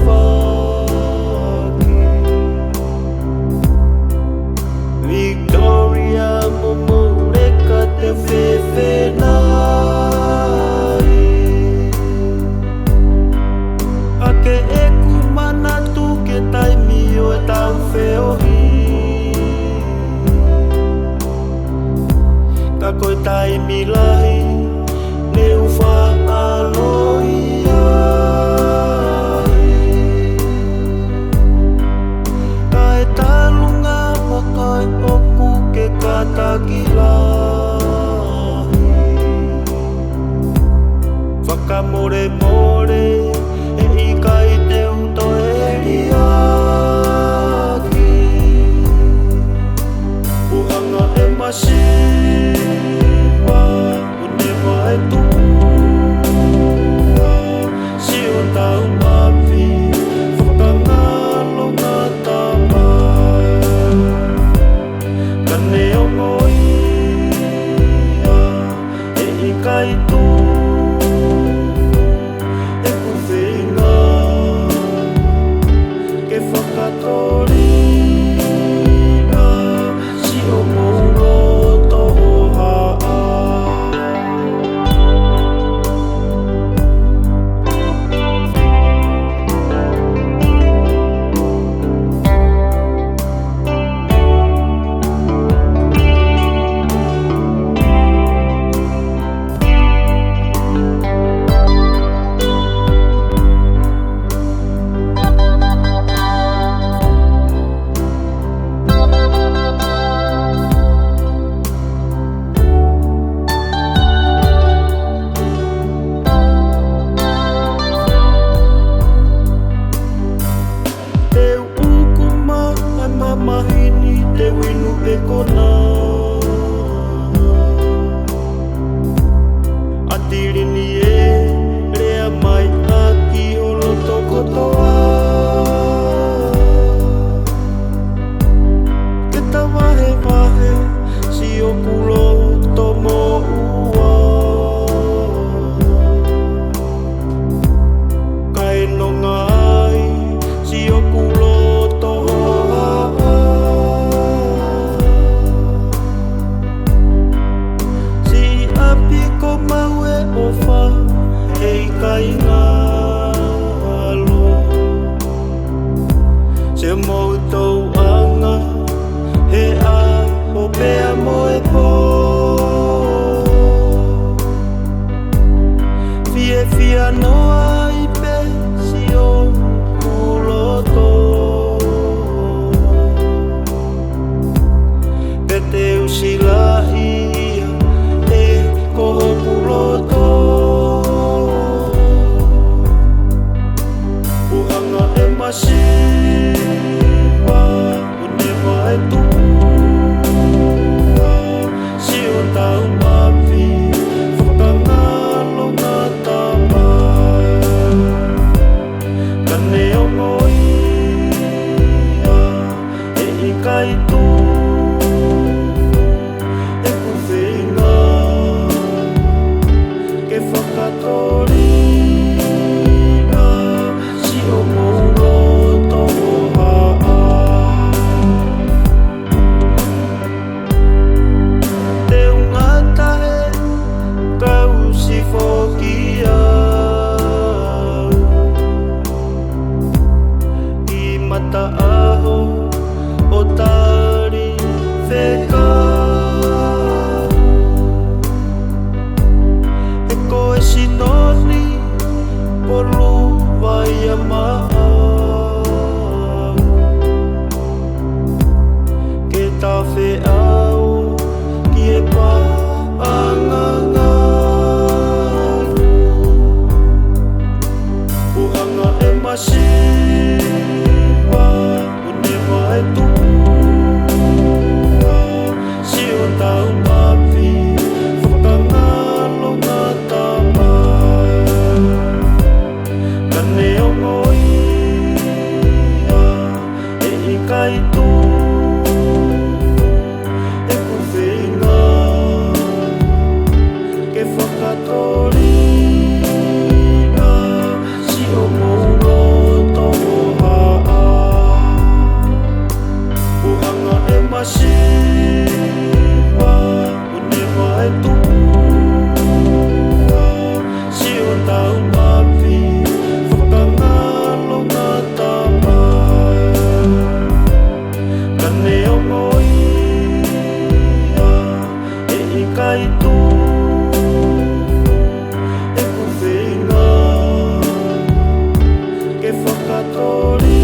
whaki Victoria momo reka te whewhenai Ake e kumana tu ke taimi o e tau wheohi Ka koe taimi lahi ne uwha aloi ai Ka e talunga wakai oku ke kataki lahi Whakamore more e ikai te uto eri aki Uhanga e masiwa Unema e tua Si o tau mapi Whakangalo ngā tamai Kane o ngoia E ikai tu E kuwhinga Ke whakatorina Si o mauroto o haa Mahini te winu e kona Atirini e rea mai aki olo toko toa Ke ta wahe wahe si o pulo tomo ua Kai no ngai si o pulo toa Kai ngalo Se moutou anga He a o pea mo e po Fie fia noa I pe si o kuloto Pe te usila ia E koho kuloto Masiwa, unema e tua Si o tau mapi, whakangalo ngā tamai Kane o ngoia, e ikai tu E kuwhinga, ke whakatorina Si o mauroto Aho o tari whekau E koe sinoni polu vai a mahau Ke ta wheau ki e pā angangaru Uhanga e masiwa Unema e tua Si o tau mapi Whakangalo ngā tamai Kane o ngoia E ikai tu E kuwhinga Ke whakatorina Si o mauroto story